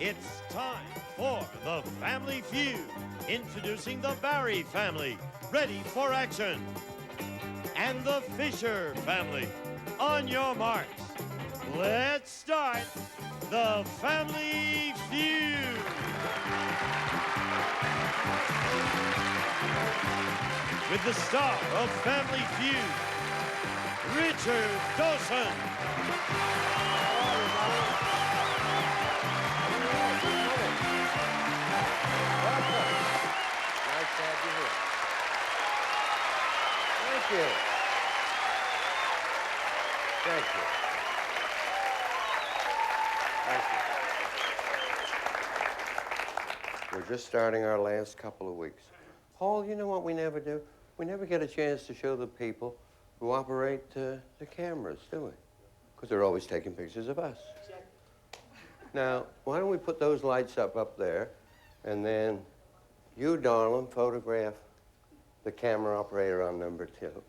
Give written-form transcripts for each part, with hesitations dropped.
It's time for the Family Feud. Introducing the Barry family, ready for action. And the Fischer family. On your marks. Let's start the Family Feud. With the star of Family Feud, Richard Dawson. Nice to have you here. Thank you. Thank you. Thank you. We're just starting our last couple of weeks. Paul, you know what we never do? We never get a chance to show the people who operate the cameras, do we? Because they're always taking pictures of us. Now, why don't we put those lights up there, and then you, darling, photograph the camera operator on number 2,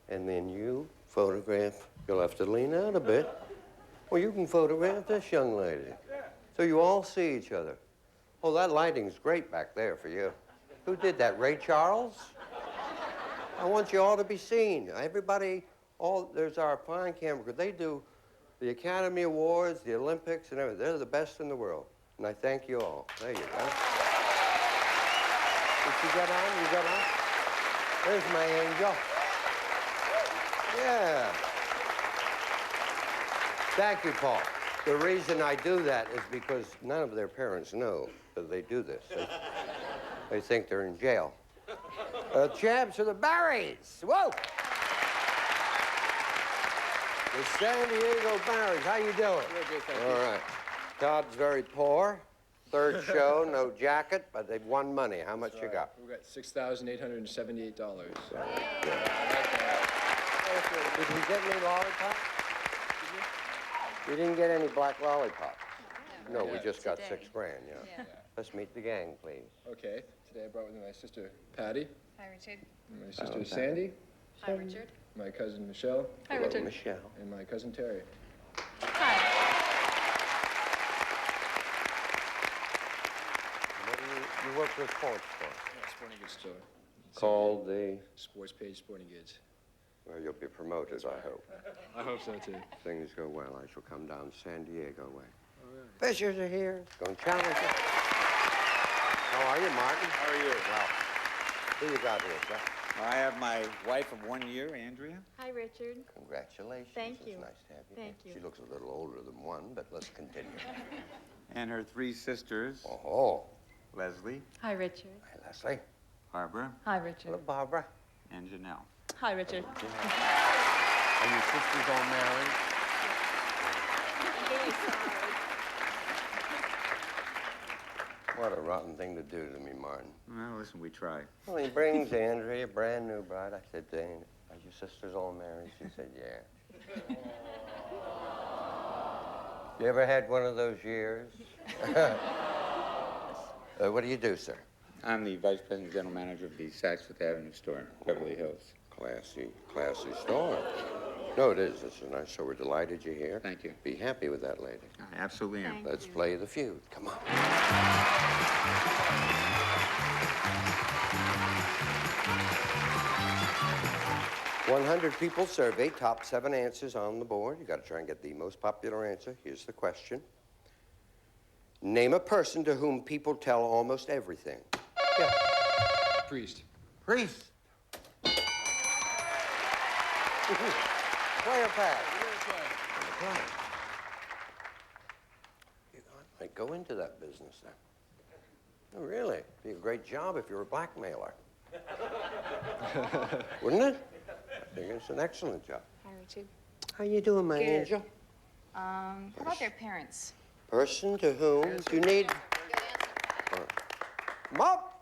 and then you photograph, you'll have to lean out a bit, well, you can photograph this young lady. So you all see each other. Oh, that lighting's great back there for you. Who did that, Ray Charles? I want you all to be seen. Everybody, there's our fine camera crew. They do the Academy Awards, the Olympics, and everything. They're the best in the world. And I thank you all. There you go. Did you get on? You got on? There's my angel. Yeah. Thank you, Paul. The reason I do that is because none of their parents know that they do this. They think they're in jail. Champs are the Barrys. Whoa! The San Diego Barrys. How you doing? Good, thank you. All right. Todd's very poor. Third show, no jacket, but they've won money. How much you got? We got $6,878. Did we get any lollipops? We didn't get any black lollipops. No, we just got $6 grand, yeah. Let's meet the gang, please. Okay. Today I brought with me my sister, Patty. Hi, Richard. And my sister, Sandy. Hi, Richard. My cousin, Michelle. Hi, Richard. Michelle. And my cousin, Terry. Hi. You work for a sports store? Yeah, sporting goods store. Called the... Sports Page Sporting Goods. Well, you'll be promoted, I hope. I hope so, too. Things go well. I shall come down San Diego way. All right. Fishers are here. Going to challenge you. How are you, Martin? How are you? Well, who you got here, sir? I have my wife of 1 year, Andrea. Hi, Richard. Congratulations. Thank you. It's nice to have you. Thank you. She looks a little older than 1, but let's continue. And her 3 sisters, Oh. Leslie, Hi, Richard. Hi, Leslie. Barbara, Hi, Richard. Hello, Barbara. and Janelle. Hi, Richard. Are your sisters all married? What a rotten thing to do to me, Martin. Well, listen, we try. Well, he brings Andrea, a brand new bride. I said, are your sisters all married? She said, yeah. You ever had one of those years? What do you do, sir? I'm the Vice President and General Manager of the Saks Fifth Avenue store, Beverly Hills. Classy store. No, it is. This is nice. So we're delighted you're here. Thank you. Be happy with that lady. I absolutely am. Let's play the feud. Come on. 100 people surveyed, top 7 answers on the board. You got to try and get the most popular answer. Here's the question. Name a person to whom people tell almost everything. Yeah. Priest. Priest. Player pass. You might go into that business then. Oh, really? It'd be a great job if you were a blackmailer. Wouldn't it? I think it's an excellent job. Hi, Richard. How you doing, my Good. angel? How about their parents? Person to whom you need... Good answer, Mop!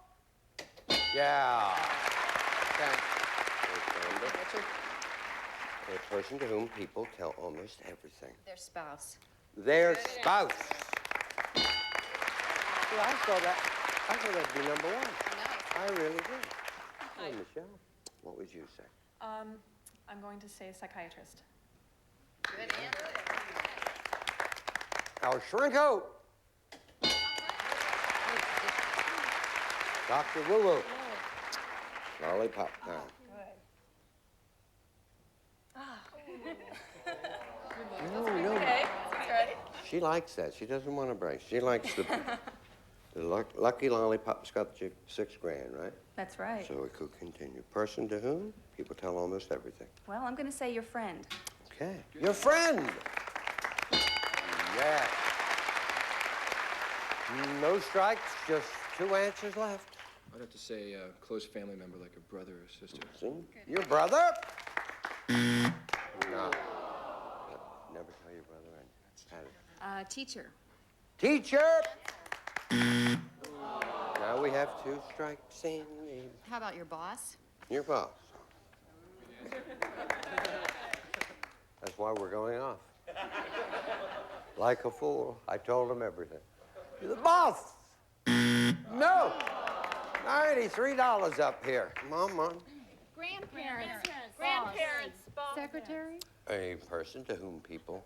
Yeah. Thanks. Richard. A person to whom people tell almost everything. Their spouse. Their Good spouse. Yeah, I thought that'd be number 1. Nice. I really did. Hi. Hey, Michelle, what would you say? I'm going to say psychiatrist. Good answer. I'll shrink out. Dr. Woo-Woo. Lollipop time. No, no. Okay, that's right. She likes that. She doesn't want to break. She likes the lucky lollipop's got you $6 grand, right? That's right. So we could continue. Person to whom people tell almost everything. Well, I'm going to say your friend. Okay. Your friend. Yeah. No strikes, just 2 answers left. I'd have to say a close family member like a brother or sister. See? Your brother? No. Never tell your brother anything. Teacher. Teacher! Now we have 2 strikes in. How about your boss? Your boss. That's why we're going off. Like a fool, I told him everything. You're the boss! No! $93 up here. Come on. Grandparents. Secretary? A person to whom people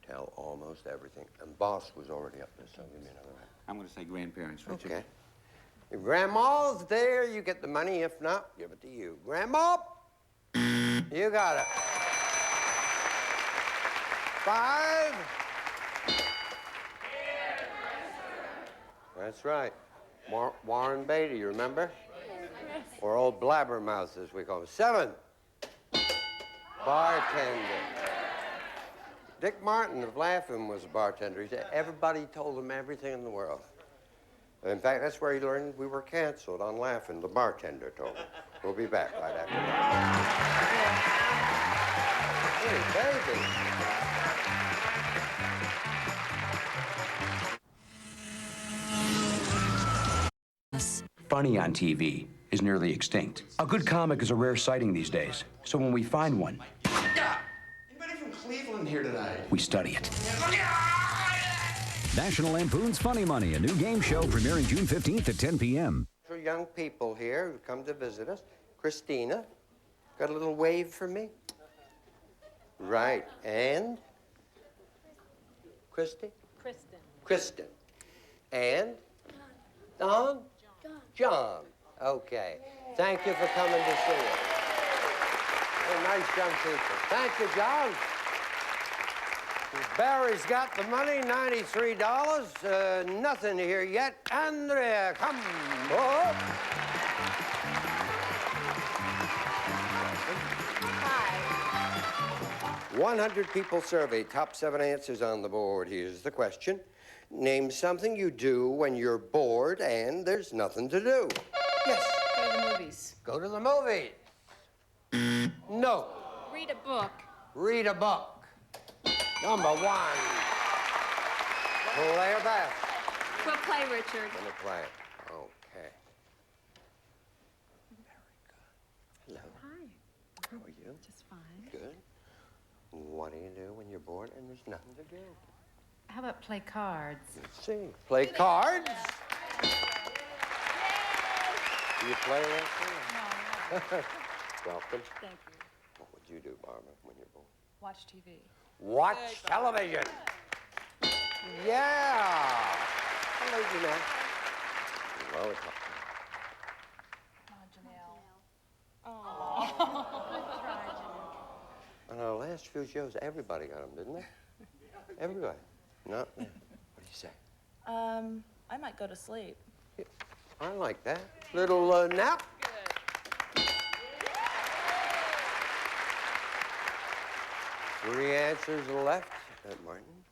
tell almost everything. And boss was already up there, so give me another round. I'm going to say grandparents, Richard. Okay. If Grandma's there, you get the money. If not, give it to you. Grandma, you got it. 5. That's right. Warren Beatty, you remember? Or old Blabbermouth, as we call him. 7. Bartender. Dick Martin of Laugh-In was a bartender. He said everybody told him everything in the world. In fact, that's where he learned we were canceled on Laugh-In. The bartender told him. We'll be back right after that. Hey, baby. Funny on TV is nearly extinct. A good comic is a rare sighting these days. So when we find one, Anybody from Cleveland here tonight? we study it. National Lampoon's Funny Money, a new game show premiering June 15th at 10 p.m. For young people here who come to visit us, Christina, got a little wave for me? Right, and? Christy? Kristen. And? Don? John. Okay. Thank you for coming to see us. They're nice young people. Thank you, John. Barry's got the money, $93. Nothing here yet. Andrea, come. Oh. Hi. 100 people surveyed, top 7 answers on the board. Here's the question. Name something you do when you're bored and there's nothing to do. Yes. Go to the movies. Go to the movies. No. Read a book. Read a book. Number 1. Play or bass? We'll play, Richard. Gonna play it. Okay. Very good. Hello. Hi. How are you? Just fine. Good. What do you do when you're bored and there's nothing to do? How about play cards? Let's see. Play cards? Do you play that? No. Welcome. Thank you. What would you do, Barbara, when you're bored? Watch TV. Watch television. Yeah. Hello, Jeanette. Lollipop. Come on, Janelle. On our last few shows, everybody got them, didn't they? Everybody. Not me. What do you say? I might go to sleep. Yeah, I like that. Little nap. Good. 3 answers left. Martin.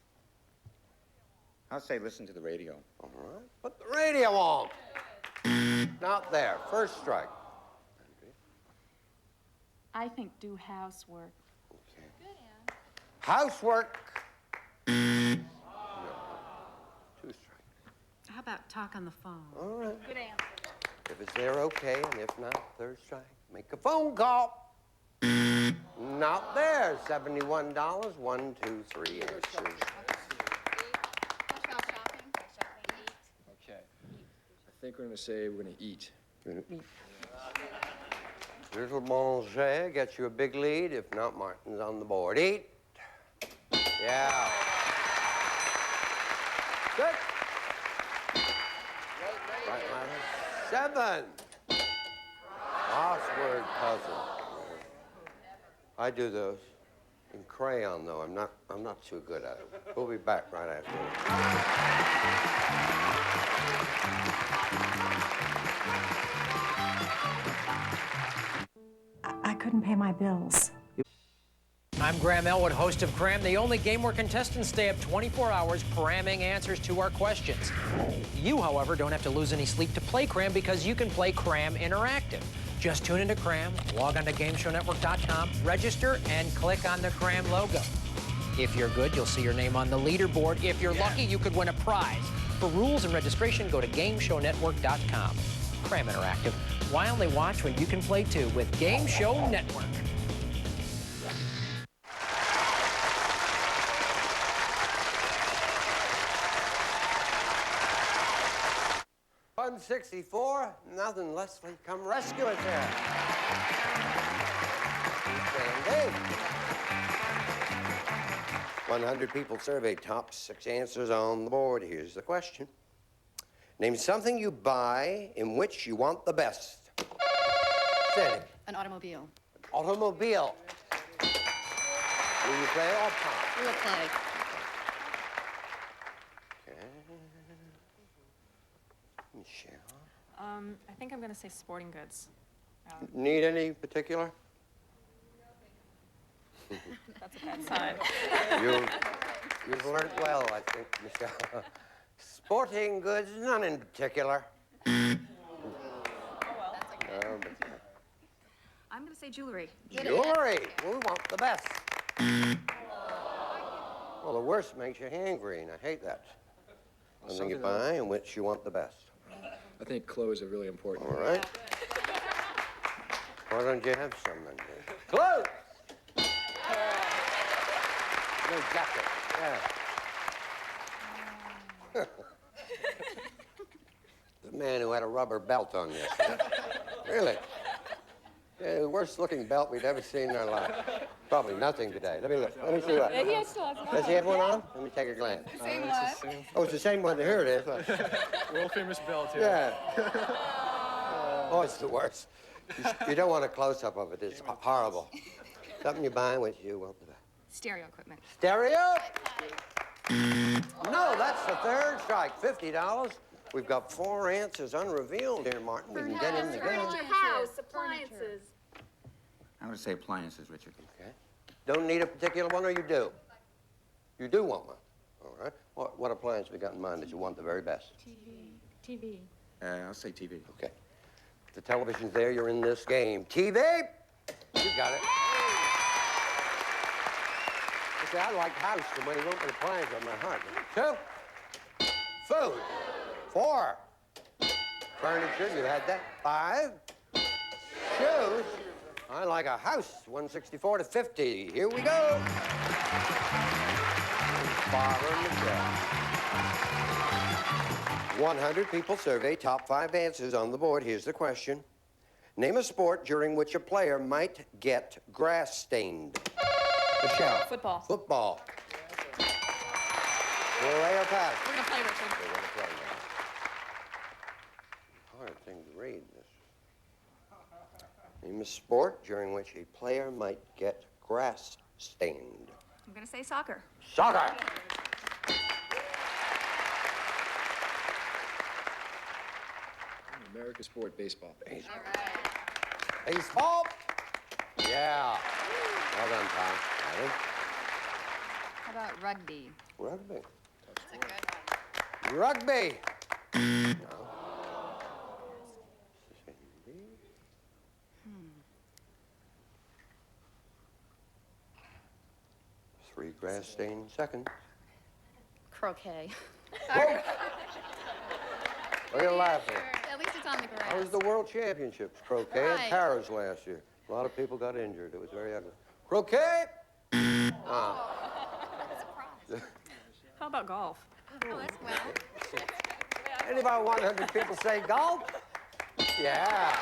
I'll say listen to the radio. All right. Put the radio on. Not there. First strike. I think do housework. Okay. Housework. No. 2 strikes. How about talk on the phone? All right. Good answer. If it's there, okay, and if not, 3rd strike. Make a phone call. Not there. $71. 1, 2, 3 answers. Okay. I think we're going to say we're going to eat. Little manger gets you a big lead. If not, Martin's on the board. Eat. Yeah. Good. Right, Martin. 7. Crossword puzzle. I do those in crayon, though. I'm not too good at it. We'll be back right after this. I couldn't pay my bills. I'm Graham Elwood, host of Cram, the only game where contestants stay up 24 hours cramming answers to our questions. You, however, don't have to lose any sleep to play Cram because you can play Cram Interactive. Just tune into Cram, log on to GameShowNetwork.com, register, and click on the Cram logo. If you're good, you'll see your name on the leaderboard. If you're lucky, you could win a prize. For rules and registration, go to GameShowNetwork.com. Cram Interactive. Why only watch when you can play too with Game Show Network? 164, nothing, Leslie. Come rescue us here. Sandy. 100 people surveyed, top 6 answers on the board. Here's the question. Name something you buy in which you want the best. Sandy. An automobile. Automobile. Will you play or pop? We'll play. Okay. Michelle. I think I'm gonna say sporting goods. Need any particular? That's a bad sign. You've learned well, I think, Michelle. Sporting goods, none in particular. Oh, well. That's okay. I'm gonna say jewelry. Jewelry. We want the best. Well, the worst makes you hangry, and I hate that. Something you buy in which you want the best. I think clothes are really important. All right. Why don't you have some then? Clothes! No jacket. Yeah. The man who had a rubber belt on yesterday. Really? Yeah, the worst looking belt we'd ever seen in our life. Probably nothing today. Let me look. Let me see what. He still has one. Does he have one on? Let me take a glance. Same one. Oh, it's the same one. Here it is. World famous belt, Yeah. Oh, it's the worst. You don't want a close-up of it. It's horrible. Something you buy which you want the best. Stereo equipment. Stereo? No, that's the third strike. $50. We've got 4 answers unrevealed here, Martin. We can get in the game. House, appliances. I would say appliances, Richard. Okay. Don't need a particular one, or you do? You do want one. All right. What appliance have you got in mind that you want the very best? TV. I'll say TV. Okay. The television's there. You're in this game. TV? You got it. See, I like house, the money won't put appliance on my heart. 2. Food. 4. Furniture, you had that. 5. Shoes. I like a house. 164 to 50. Here we go. Barbara Michelle. 100 people surveyed, top 5 answers on the board. Here's the question. Name a sport during which a player might get grass stained. Michelle. Football. Football. Play or pass? We're gonna play, Richard. We're gonna play now. Hard thing to read, this. Name a sport during which a player might get grass stained. I'm gonna say soccer. Soccer. America's sport, baseball. Baseball. All right. Baseball. Yeah. Well done, Tom. Ready? How about rugby? Rugby. That's a good one. Rugby. No. 3 grass stained seconds. Croquet. What are you laughing? At least it's on the grass. That was the World Championships, croquet Right. in Paris last year. A lot of people got injured. It was very ugly. Croquet! How about golf? Oh, that's well. And about 100 people say golf? Yeah.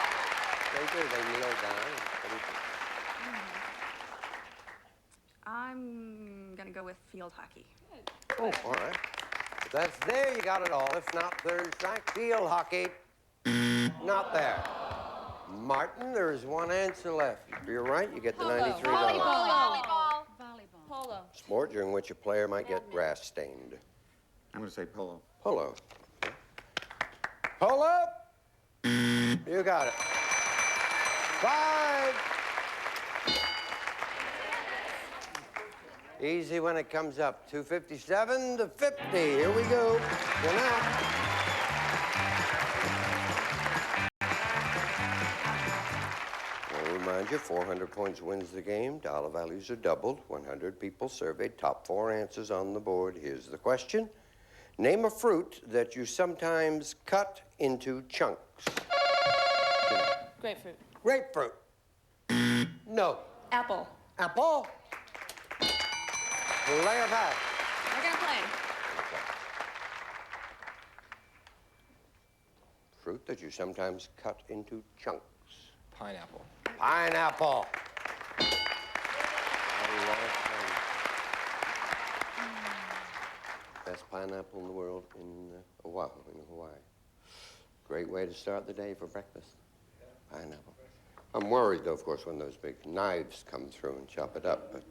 They do. They kneel down. I'm gonna go with field hockey. Oh, all right. If that's there, you got it all. If not, third strike, field hockey. Not there. Martin, there is one answer left. If you're right, you get the $93. Volleyball. Polo. Sport during which a player might get grass stained. I'm going to say polo. Polo. Polo! You got it. 5. Easy when it comes up. 257 to 50. Here we go. Good night. I'll remind you, 400 points wins the game. Dollar values are doubled. 100 people surveyed. Top 4 answers on the board. Here's the question. Name a fruit that you sometimes cut into chunks. Grapefruit. Grapefruit. No. Apple. Apple. Lay or pass? We're gonna play. Fruit that you sometimes cut into chunks. Pineapple. Pineapple. Best pineapple in the world in Hawaii. Great way to start the day for breakfast. Pineapple. I'm worried, though, of course, when those big knives come through and chop it up, but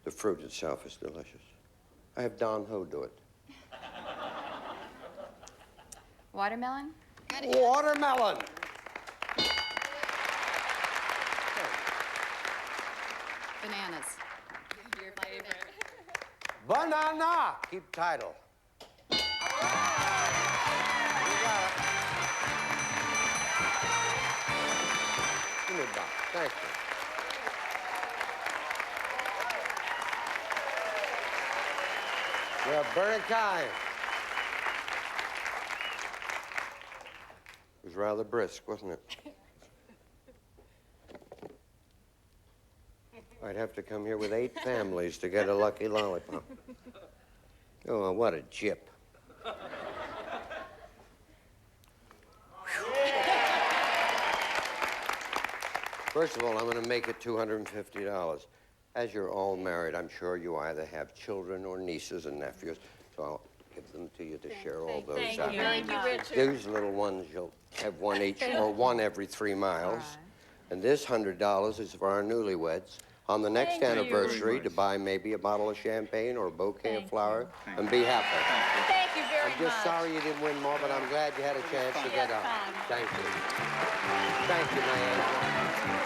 the fruit itself is delicious. I have Don Ho do it. Watermelon. Watermelon. Bananas. Your favorite. Banana. Keep title. You got it. Give me a box. Thank you. Well, very kind. It was rather brisk, wasn't it? I'd have to come here with 8 families to get a lucky lollipop. Oh, what a jip. First of all, I'm going to make it $250. As you're all married, I'm sure you either have children or nieces and nephews, so I'll give them to you to share all those out. Thank you, Richard. These little ones, you'll have one each, or one every 3 miles. And this $100 is for our newlyweds. On the next anniversary, to buy maybe a bottle of champagne or a bouquet of flowers and be happy. Thank you very I'm just sorry you didn't win more, but I'm glad you had a chance to get up. Thank you. Thank you, my angel.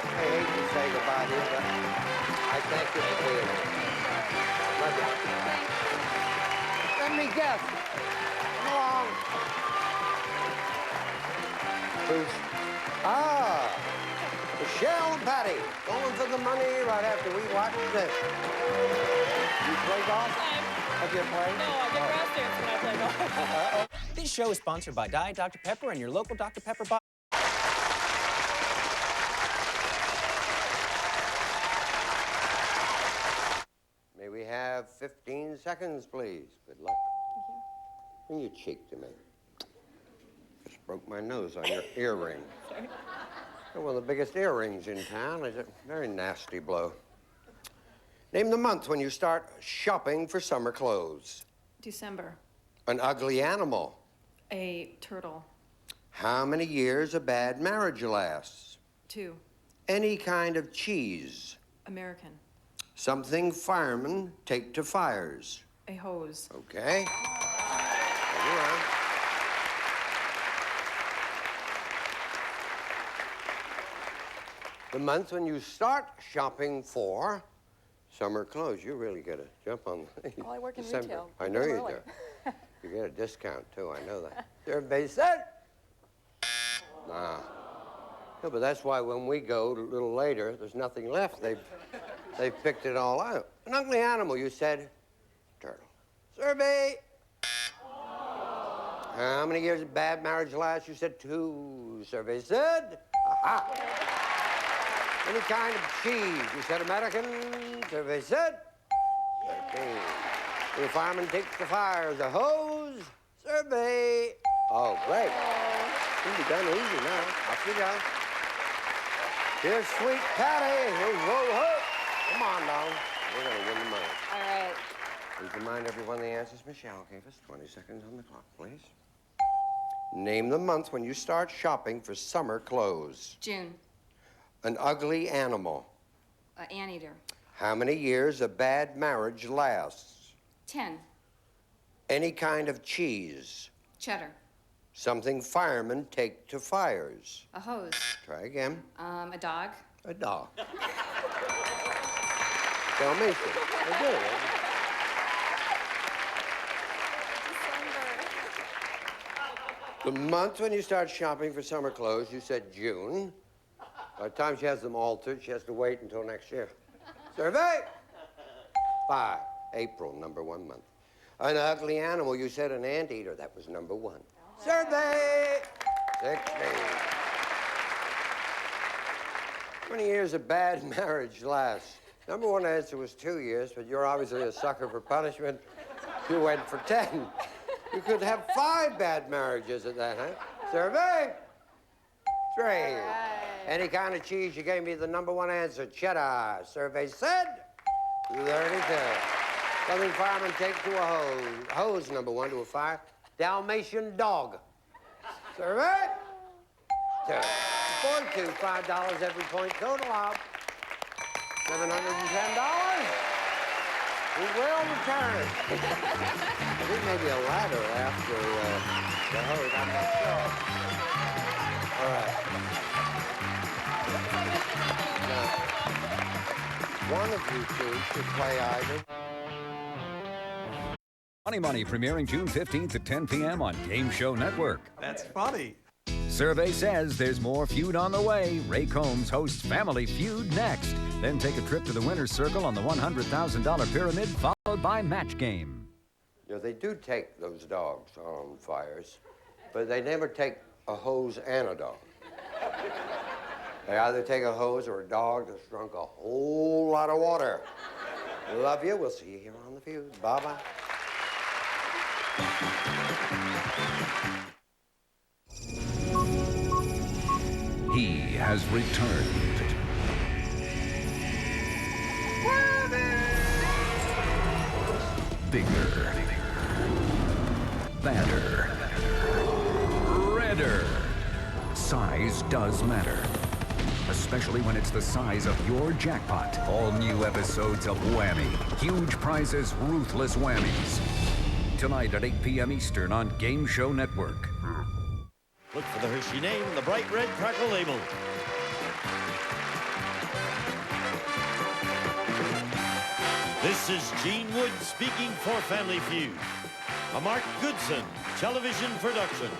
I hate to say goodbye to you, but I thank you for being here. Love you. Let me guess. Come along. Who's? Michelle and Patty, going for the money right after we watch this. You play golf? I can't play? No, I get grass dance when I play golf. This show is sponsored by Diet Dr. Pepper and your local Dr. Pepper bar. May we have 15 seconds, please? Good luck. Bring your cheek to me. Just broke my nose on your earring. Sorry. They're one of the biggest earrings in town. It's a very nasty blow. Name the month when you start shopping for summer clothes. December. An ugly animal. A turtle. How many years a bad marriage lasts? 2. Any kind of cheese. American. Something firemen take to fires. A hose. Okay. You're on. The month when you start shopping for summer clothes. You really get a jump on Well, I work in December. retail. I know you do. You get a discount, too. I know that. Everybody set? Nah. No, but that's why when we go a little later, there's nothing left. They've picked it all out. An ugly animal, you said? Turtle. Survey. How many years of bad marriage lasts? You said 2. Survey said? Aha. Any kind of cheese? You said American. Survey said? 13. The fireman takes the fires. A hose. Survey. Oh, great. Can be done easy now. Off you go. Here's Sweet Patty. Whoa. Come on, now. We're going to win the money. All right. Please remind everyone the answers Michelle gave us. 20 seconds on the clock, please. Name the month when you start shopping for summer clothes. June. An ugly animal. Anteater. How many years a bad marriage lasts? 10. Any kind of cheese. Cheddar. Something firemen take to fires. A hose. Try again. A dog. A dog. Dalmatian. They're good. The month when you start shopping for summer clothes, you said June. By the time she has them altered, she has to wait until next year. Survey! 5. April, #1 month. An ugly animal, you said an anteater. That was #1. Survey! 16. How many years a bad marriage lasts? #1 answer was 2 years, but you're obviously a sucker for punishment. You went for 10. You could have 5 bad marriages at that, huh? Survey! 3. Any kind of cheese, you gave me the #1 answer, cheddar. Survey said 32. Something firemen take to a hose. Hose, #1 to a fire. Dalmatian dog. Survey. 2. 42, $5 every point. Total of $710. We will return. I think maybe a ladder after the hose. I'm not sure. All right. Now, one of you two should play either. Funny Money premiering June 15th at 10 p.m. on Game Show Network. That's funny. Survey says there's more Feud on the way. Ray Combs hosts Family Feud next. Then take a trip to the winner's circle on the $100,000 pyramid, followed by Match Game. You know, they do take those dogs on fires, but they never take a hose and a dog. They either take a hose or a dog that's drunk a whole lot of water. Love you. We'll see you here on the Feud. Bye-bye. He has returned. Bigger. Badder. Redder. Size does matter. Especially when it's the size of your jackpot. All new episodes of Whammy. Huge prizes, ruthless whammies. Tonight at 8 p.m. Eastern on Game Show Network. Look for the Hershey name and the bright red crackle label. This is Gene Wood speaking for Family Feud, a Mark Goodson television production.